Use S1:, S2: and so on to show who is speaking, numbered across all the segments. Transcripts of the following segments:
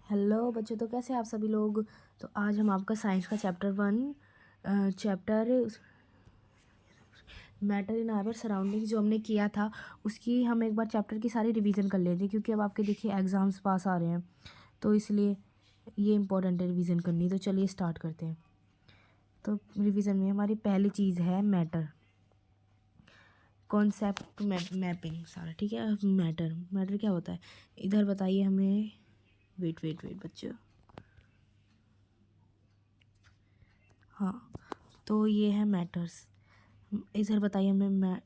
S1: Hello बच्चों, तो कैसे हैं आप सभी लोग। तो आज हम आपका साइंस का chapter matter in our surrounding जो हमने किया था उसकी हम एक बार चैप्टर की सारी रिवीजन कर लेते हैं, क्योंकि अब आपके देखिए एग्ज़ाम्स पास आ रहे हैं, तो इसलिए ये इंपॉर्टेंट है रिवीजन करनी। तो चलिए स्टार्ट करते हैं। तो रिवीजन में हमारी पहली चीज़ है मैटर, कॉन्सेप्ट मैपिंग सारा, ठीक है। मैटर मैटर क्या होता है इधर बताइए हमें। वेट वेट वेट बच्चों, हाँ, तो ये है मैटर्स। इधर बताइए हमें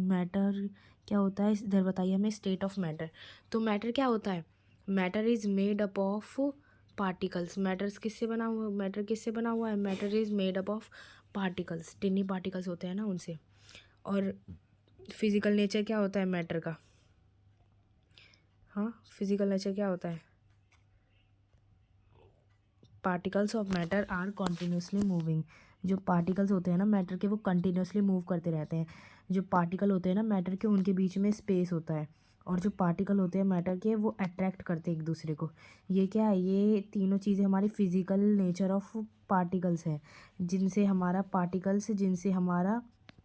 S1: मैटर क्या होता है। इधर बताइए हमें स्टेट ऑफ मैटर। तो मैटर क्या होता है, matter is made up of particles. Matter किससे बना हुआ है, matter is made up of particles, टिनी particles होते हैं ना उनसे। और फिजिकल नेचर क्या होता है मैटर का, हाँ, फिजिकल नेचर क्या होता है, particles of matter are continuously moving. जो पार्टिकल्स होते हैं ना मैटर के, वो कंटिन्यूसली मूव करते रहते हैं। जो पार्टिकल होते हैं ना मैटर के, उनके बीच में स्पेस होता है। और जो पार्टिकल होते हैं मैटर के, वो अट्रैक्ट करते हैं एक दूसरे को। ये क्या है, ये तीनों चीज़ें हमारी फिजिकल नेचर ऑफ पार्टिकल्स है, जिनसे हमारा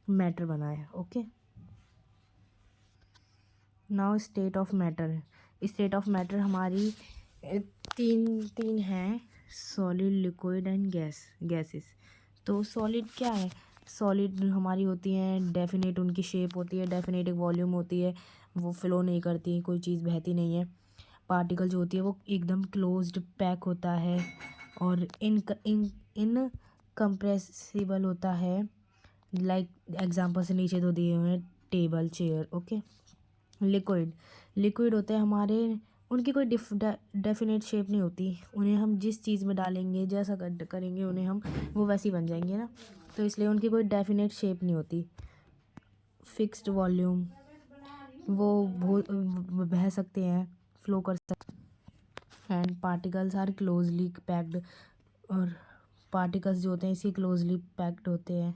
S1: मैटर बना है। Okay, now state of matter. State of matter हमारी अ, तीन तीन हैं, सॉलिड, लिक्विड एंड गैसेस। तो सॉलिड क्या है, सॉलिड हमारी होती हैं डेफिनेट, उनकी शेप होती है डेफिनेट, एक वॉल्यूम होती है, वो फ्लो नहीं करती, कोई चीज़ बहती नहीं है। पार्टिकल जो होती है वो एकदम क्लोज्ड पैक होता है और इन इन इन कंप्रेसिबल होता है। लाइक एग्जांपल से नीचे दो दिए हुए हैं, table, chair. Okay, liquid liquid होते हैं हमारे, उनकी कोई डेफिनेट शेप नहीं होती, उन्हें हम जिस चीज़ में डालेंगे, जैसा करेंगे उन्हें हम, वो वैसी बन जाएंगे ना, तो इसलिए उनकी कोई डेफिनेट शेप नहीं होती। फिक्स्ड वॉल्यूम, वो बह सकते हैं, फ्लो कर सकते हैं। And particles are closely packed, और पार्टिकल्स जो होते हैं इसी क्लोजली पैक्ड होते हैं।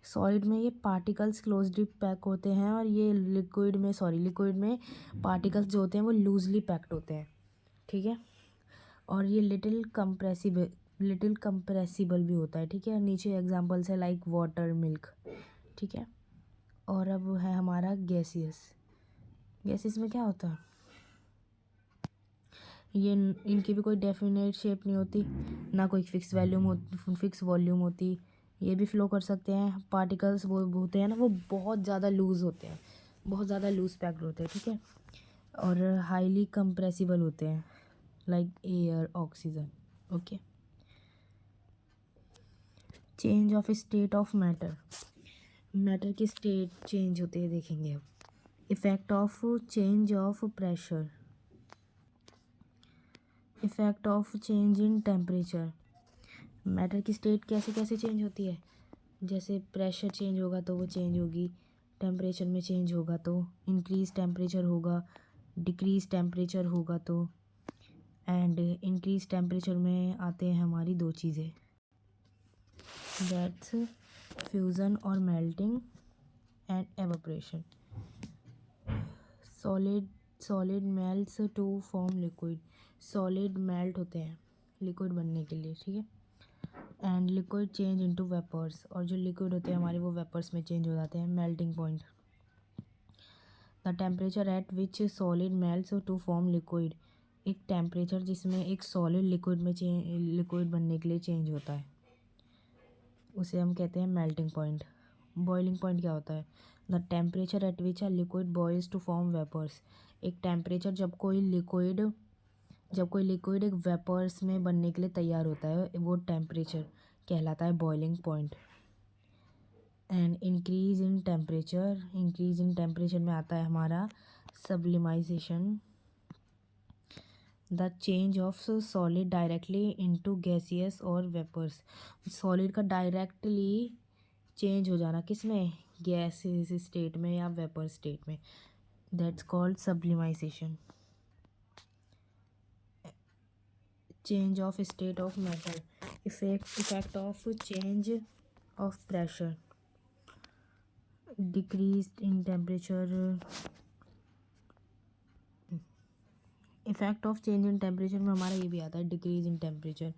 S1: सॉलिड में ये पार्टिकल्स क्लोजली पैक होते हैं, और ये लिक्विड में पार्टिकल्स जो होते हैं वो लूजली पैक्ड होते हैं, ठीक है। और ये लिटिल कंप्रेसिबल भी होता है, ठीक है। नीचे एग्जांपल्स है लाइक वाटर, मिल्क, ठीक है। और अब है हमारा गैसियस। गैसियस में क्या होता है, ये इनकी भी कोई डेफिनेट शेप नहीं होती, ना कोई फिक्स वॉल्यूम होती, ये भी फ्लो कर सकते हैं। पार्टिकल्स वो होते हैं ना, वो बहुत ज़्यादा लूज़ होते हैं, बहुत ज़्यादा लूज़ पैक्ड होते हैं, ठीक है। और हाईली कंप्रेसिबल होते हैं, like air, oxygen. Okay, change of state of matter. Matter की स्टेट चेंज होते हैं, देखेंगे अब। Effect of change of pressure, effect of change in temperature. Matter की स्टेट कैसे कैसे चेंज होती है, जैसे प्रेशर चेंज होगा तो वो चेंज होगी, टेम्परेचर में चेंज होगा तो इंक्रीज टेम्परेचर होगा, डिक्रीज टेम्परेचर होगा तो। एंड इंक्रीज टेम्परेचर में आते हैं हमारी दो चीज़ें, दैट्स फ्यूज़न और melting and evaporation. Solid solid melts to form liquid, solid melt होते हैं लिक्विड बनने के लिए, ठीक है। And liquid change into vapours, और जो लिक्विड होते हैं हमारे वो वेपर्स में चेंज हो जाते हैं। Melting point, the temperature at which solid melts to form liquid, एक टेम्परेचर जिसमें एक सॉलिड लिक्विड बनने के लिए चेंज होता है, उसे हम कहते हैं मेल्टिंग पॉइंट। बॉइलिंग पॉइंट क्या होता है, the temperature at which a liquid boils to form vapours, एक टेम्परेचर जब कोई लिक्विड एक वेपर्स में बनने के लिए तैयार होता है, वो टेम्परेचर कहलाता है boiling point. And increase in temperature में आता है हमारा sublimation, the change of solid directly into gaseous और वेपर्स, सॉलिड का डायरेक्टली चेंज हो जाना किस में, गैसेस स्टेट में या वेपर स्टेट में, that's called sublimation. Change of state of matter, effect of change of pressure, decrease in temperature, effect of change in temperature में हमारा ये भी आता है डिक्रीज इन टेम्परेचर,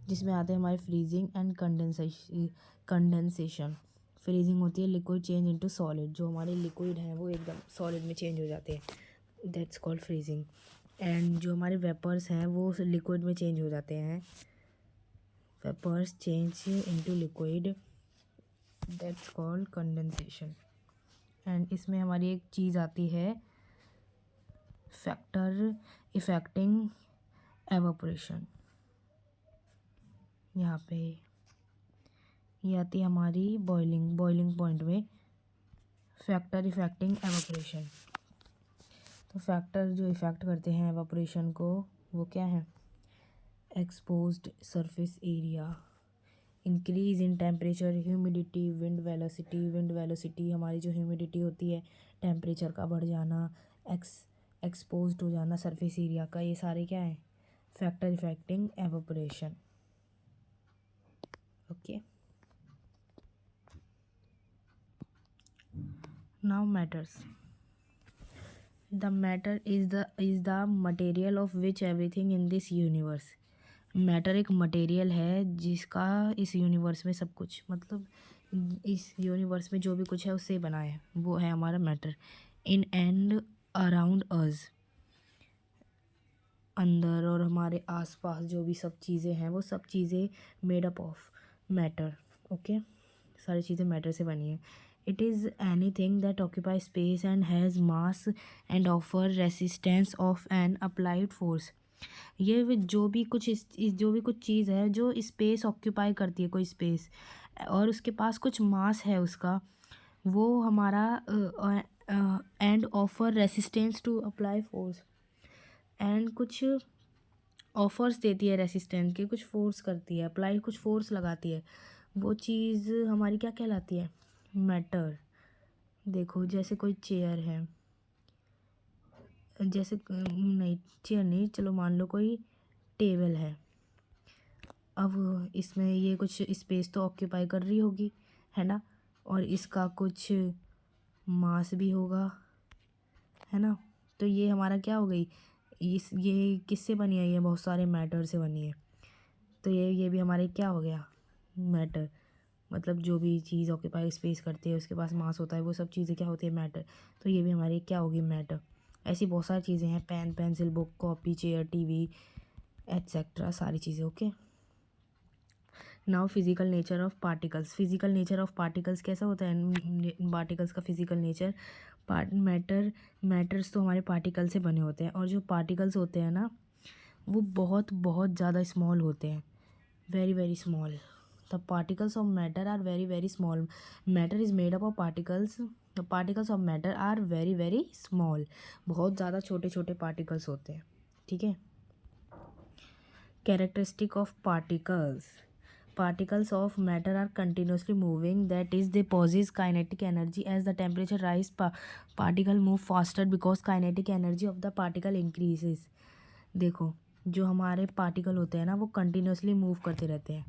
S1: जिसमें आते हैं हमारे फ्रीजिंग एंड कंडेंसेशन। फ्रीजिंग होती है लिक्विड चेंज इनटू सॉलिड, जो हमारे लिक्विड हैं वो एकदम सॉलिड में चेंज हो जाते हैं, दैट्स कॉल्ड फ्रीजिंग। एंड जो हमारे वेपर्स हैं वो लिक्विड में चेंज हो जाते हैं, vapours change into liquid, that's called condensation. And इसमें हमारी एक चीज़ आती है फैक्टर इफेक्टिंग एवापोरेशन। यहाँ पे ये आती है हमारी बॉइलिंग पॉइंट में फैक्टर इफेक्टिंग एवापोरेशन। तो फैक्टर जो इफ़ेक्ट करते हैं एवापोरेशन को वो क्या है, exposed surface area, increase in temperature, humidity, wind velocity हमारी जो ह्यूमिडिटी होती है, टेम्परेचर का बढ़ जाना, एक्सपोज्ड हो जाना सरफेस एरिया का, ये सारे क्या है factor affecting evaporation. Okay, now matters. The matter is the material of which everything in this universe. Matter एक मटेरियल है जिसका इस यूनिवर्स में सब कुछ, मतलब इस यूनिवर्स में जो भी कुछ है उससे बना है, वो है हमारा matter. In and around us, अंदर और हमारे आसपास जो भी सब चीज़ें हैं वो सब चीज़ें made up of matter. Okay, सारी चीज़ें मैटर से बनी है। It is any thing that occupy space and has mass and offer resistance of N applied force. ये जो भी कुछ जो भी कुछ चीज़ है जो स्पेस ऑक्यूपाई करती है, कोई स्पेस, और उसके पास कुछ मास है उसका, वो हमारा and offer resistance to apply force, and कुछ ऑफर्स देती है रेसिस्टेंस के, कुछ फोर्स करती है, अप्लाई कुछ फोर्स लगाती है, वो चीज़ हमारी क्या कहलाती है, मैटर। देखो जैसे कोई चेयर है, जैसे नहीं चेयर नहीं, चलो मान लो कोई टेबल है, अब इसमें ये कुछ स्पेस तो ऑक्यूपाई कर रही होगी, है ना, और इसका कुछ मास भी होगा, है ना, तो ये हमारा क्या हो गई, ये किससे बनी है, ये बहुत सारे मैटर से बनी है, तो ये भी हमारे क्या हो गया, मैटर। मतलब जो भी चीज़ ऑक्यूपाई स्पेस करती है उसके पास मास होता है, वो सब चीज़ें क्या होती है, मैटर। तो ये भी हमारी क्या होगी, मैटर। ऐसी बहुत सारी चीज़ें हैं, pen, pencil, book, copy, chair, TV etcetera, सारी चीज़ें। Okay, now physical nature of particles. Physical nature of particles कैसा होता है, पार्टिकल्स का फिजिकल नेचर, मैटर्स तो हमारे पार्टिकल से बने होते हैं, और जो पार्टिकल्स होते हैं ना वो बहुत बहुत ज़्यादा स्मॉल होते हैं, very very small. The particles of matter are very very small. Matter is made up of particles, the particles of matter are very very small. बहुत ज़्यादा छोटे छोटे पार्टिकल्स होते हैं, ठीक है। Characteristic of particles. Particles of matter are continuously moving, that is they possess kinetic energy. As the temperature rise, particle move faster because kinetic energy of the particle increases. देखो जो हमारे पार्टिकल होते हैं ना वो कंटिन्यूसली मूव करते रहते हैं,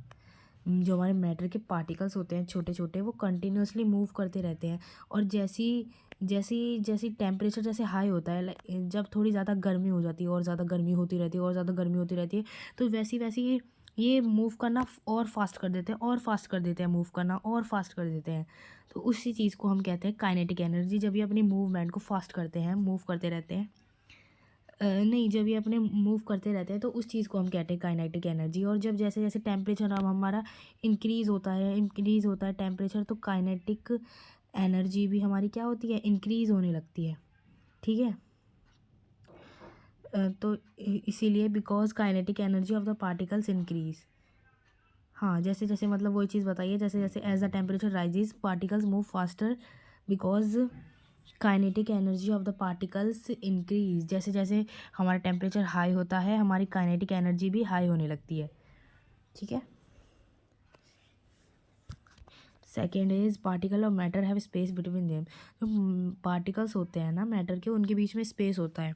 S1: जो हमारे मैटर के पार्टिकल्स होते हैं छोटे छोटे वो कंटिन्यूसली मूव करते रहते हैं, और जैसी जैसी जैसी टेम्परेचर जैसे हाई होता है, जब थोड़ी ज़्यादा गर्मी हो जाती है और ज़्यादा गर्मी होती रहती है और ज़्यादा गर्मी होती रहती है, तो वैसी वैसी ये मूव करना और फास्ट कर देते हैं, और फास्ट कर देते हैं, मूव करना और फास्ट कर देते हैं। तो उसी चीज़ को हम कहते हैं काइनेटिक एनर्जी। जब ये अपनी मूवमेंट को फास्ट करते हैं, मूव करते रहते हैं, नहीं जब ये अपने मूव करते रहते हैं तो उस चीज़ को हम कहते हैं काइनेटिक एनर्जी। और जब जैसे जैसे टेम्परेचर अब हमारा इंक्रीज़ होता है टेम्परेचर, तो काइनेटिक एनर्जी भी हमारी क्या होती है, इंक्रीज़ होने लगती है, ठीक है। तो इसीलिए because kinetic energy of the particles increase. हाँ, जैसे जैसे मतलब वही चीज़ बताइए, जैसे जैसे as the temperature rises particles move faster because kinetic energy of the particles increase. जैसे जैसे हमारा टेम्परेचर हाई होता है हमारी काइनेटिक एनर्जी भी हाई होने लगती है, ठीक है। Second is particle of matter have space between them. जो पार्टिकल्स होते हैं ना मैटर के, उनके बीच में स्पेस होता है।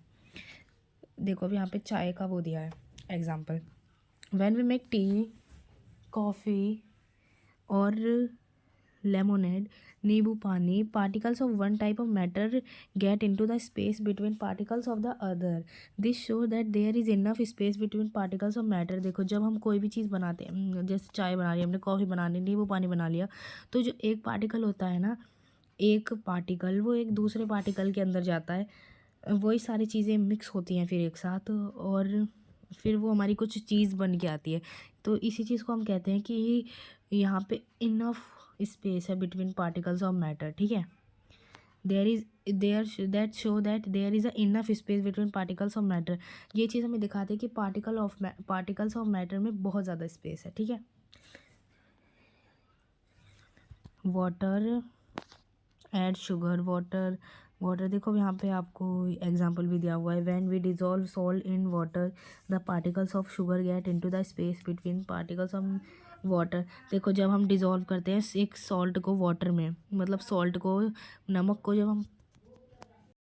S1: देखो अब यहाँ पे चाय का वो दिया है example, when we make tea, coffee और लेमोनेड, नींबू पानी, particles of one type of matter get into the space between particles of the other, this show that there is enough space between particles of matter. देखो जब हम कोई भी चीज़ बनाते हैं, जैसे चाय बना रही हमने, कॉफ़ी बना ली, नींबू पानी बना लिया, तो जो एक पार्टिकल होता है ना, एक पार्टिकल वो एक दूसरे पार्टिकल के अंदर जाता है, वही सारी चीज़ें मिक्स होती हैं फिर एक साथ, और फिर वो हमारी कुछ चीज़ बन के आती है। तो इसी चीज़ को हम कहते हैं कि यहाँ पे इनफ स्पेस है बिटवीन पार्टिकल्स ऑफ मैटर, ठीक है। There that show that there is a enough space between particles of matter, ये चीज़ हमें दिखाती है कि पार्टिकल्स ऑफ मैटर में बहुत ज़्यादा स्पेस है, ठीक है। वाटर ऐड शुगर, वाटर देखो यहाँ पे आपको एग्जांपल भी दिया हुआ है, when we dissolve salt in water the particles of sugar get into the space between particles of water. देखो जब हम डिज़ोल्व करते हैं एक सॉल्ट को वाटर में, मतलब सॉल्ट को, नमक को जब हम